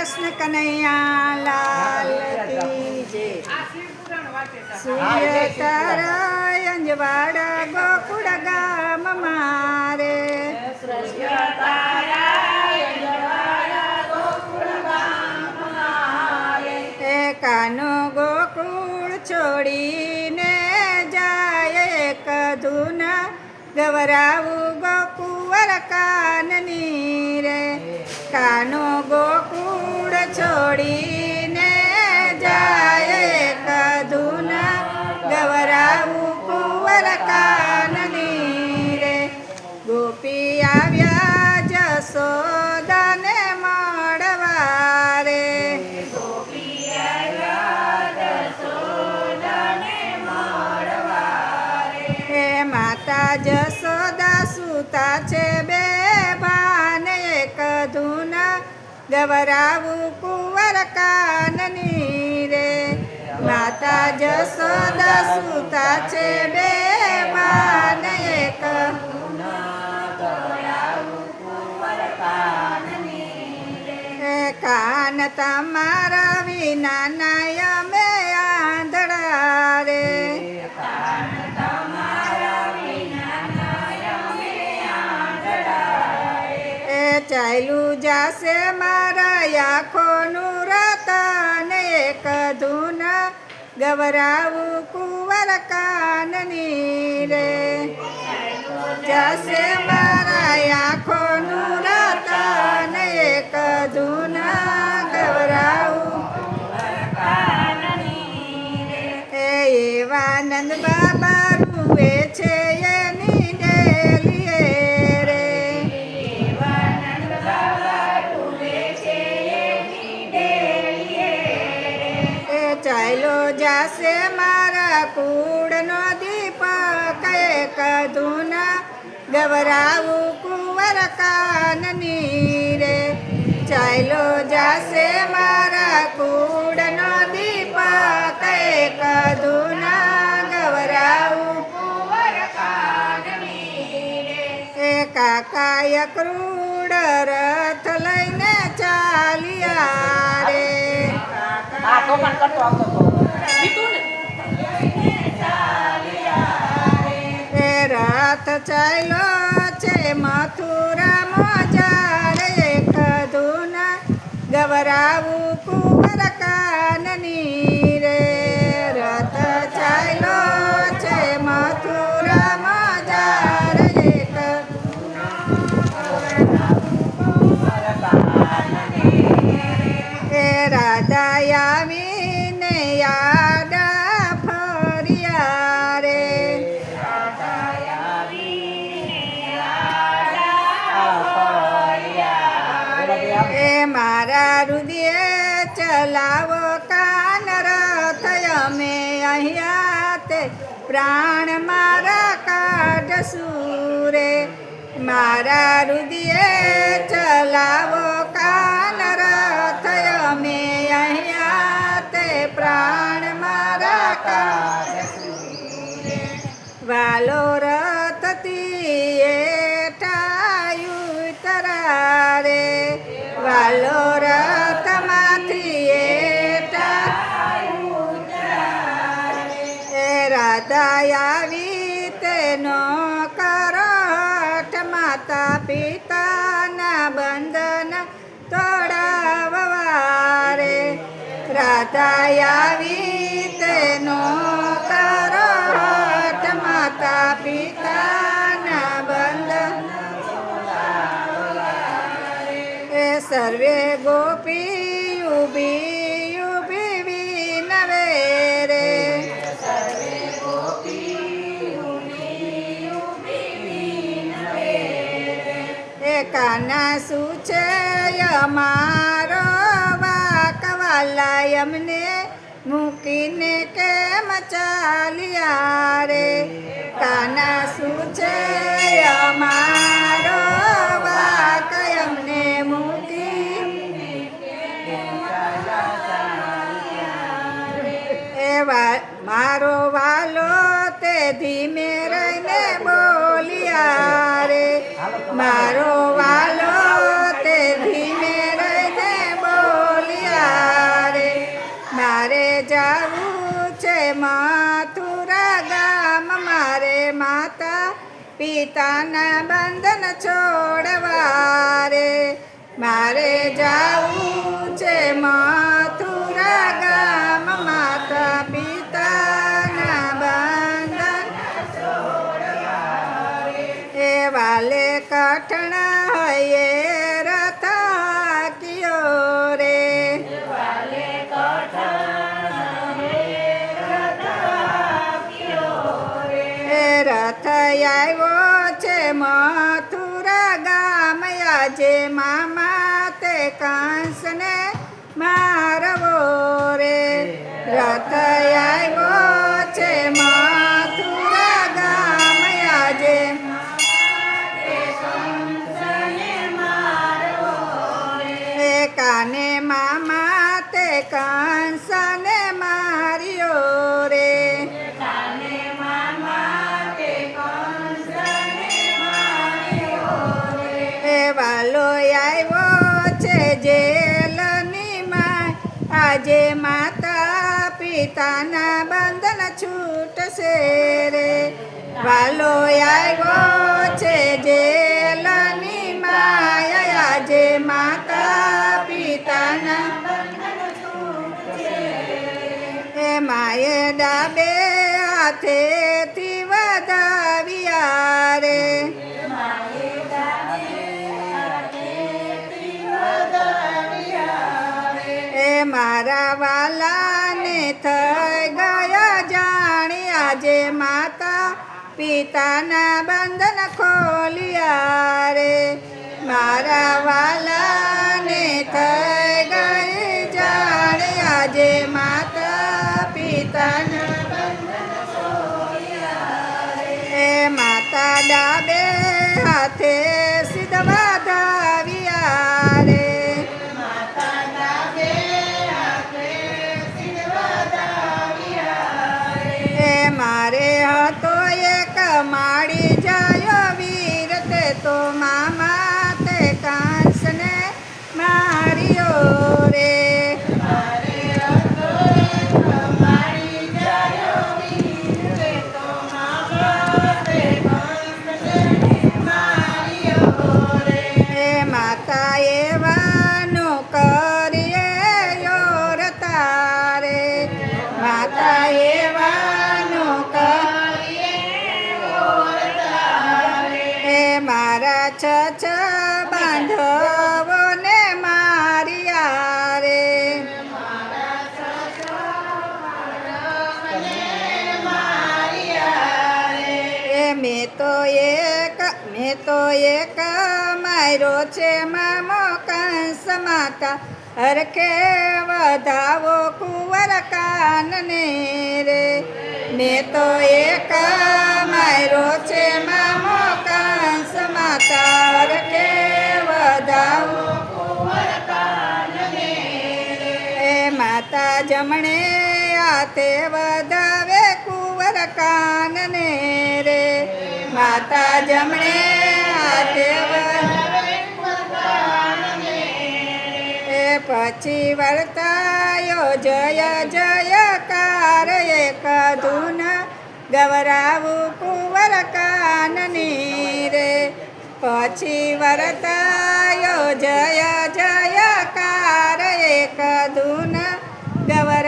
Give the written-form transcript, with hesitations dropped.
કૃષ્ણ કનૈયા લાલ કી જય. સૂર્ય તારા અંજવાડા ગોકુળ ગામ મારે, એ કાનો ગોકુળ છોડીને જાય, એક ધૂન ગવરાવું ગોકુંવર કાનની રે. કાનો ગોકુળ છોડીને જાય, એક ધૂન ગવરાવું કુંવર કાનની રે. ગોપી આવ્યા જશોદાને મળવા રે, હે માતા જશોદા સુતા છે બે ભાન, એક ધૂન ગવરાવું કુંવર કાનની રે. માતા જશોદા સુતા છે બે ભાન, એક કાન તમારા વિના નાય અમે આંધળા રે. એ ચાલ્યું જાશે મારા આંખોનું રતન, એક ધૂન ગવરાવું કુંવર કાનની રે. જાશે મારા આંખોનું રતન, એક ધૂન ગવરાવું એવા નંદ બાબા રૂવે છે એની ડેલીએ રે. એ ચાલો જાશે મારા કુળનો દીપક, એક ધૂન ગવરાવું કુંવર કાનની રે. ચાલો જાશે મારા કુળનો દીપક, એક ધૂન ગવરાવું કુંવર કાનની રે. એ કાકાય ક્રૂડ રથ લઈને ચાલ્યા રે, એ રથ ચાલ્યો છે મથુરા મજાર, એક ધૂન ગવરાવું કુંવર કાનની રે. રથ ચાલ્યો છે મથુરા મજાર, એક એ રાધા આવીને યાદ ફર્યા રે. એ મારા હૃદય ચલાવો કાન રથ, અમે અહીંયા તે પ્રાણ મારા કાઢશું રે. મારા હૃદય ચલાવો કાન રથ, અમે અહીંયા તે પ્રાણ મારા કાઢશું રે. વાલો રથથી એઠાયું તરા રે, વાલો રથમાંથી એઠાયું તરા રે. એ રાધા આવી તેનો કરઠ, માતા પિતાના બંધન તોડાવવા રે. રાધા આવી તેનો કરઠ, માતા પિતાના બંધન એ સર્વે ગોપી ઉભી ઉભી વિનવે રે. એ કાના શું છે અમારો વાકવાલા, એમને મૂકીને કેમ ચાલ્યા રે. કાના શું છે અમારો વાક, એમને મૂકી એવા મારો વાલો તે ધીમે રહીને બોલ્યા રે. મારો વાલો તે ધીમે રહીને બોલ પિતાના બંધન છોડવા રે મારે જાવું છે મથુરા ગામ માતા પિતાના બંધન એ વાલે કઠણા હૈયે રથ હાંક્યો રે રથ આવ્યો છે મથુરા ગામ આજે મામા તે કંસને મારવો રે રથ આવ્યો છે મથુરા ગામ આજે કાને મામા તે કંસને માર્યો રે વાલો આવ્યો છે જેલની માં આજે માતા પિતાના બંધન છૂટશે રે વાલો આવ્યો છે જેલની માયા આજે માતા પિતાના એ માએ ડાબે હાથેથી વધાવ્યા રે મારા વાલાને થઈ ગયા જાણી આજે માતા પિતાના બંધન ખોલ્યા રે મારા વાલાને થઈ ગઈ જાણી આજે માતા પિતાના બંધન ખોલ્યા રે માતા ડાબે હાથે સીધવા ધાવ્યા રે મારે હતો એક માડી જાયો વીર તે તો મામા તે કંસને માર્યો રે માતા એવાનું કરીએ યોરતા રે માતા એવા મારા છ બાંધવોને માર્યા રે મેં તો એક માર્યો છે મામો કંસ માતા હરખે વધાવો કુંવર કાનને રે મેં તો એક માર્યો છે મામો કંસ માતા હરખે વધાવો કુંવર કાનને એ માતા જમણે હાથે વધાવે કુંવર કાનને રે માતા જમણે હાથે પછી વર્તાયો જય જયકાર એક ધૂન ગવરાવું કુંવર કાનની રે પછી વર્તાયો જય જયકાર એક ધૂન ગવરા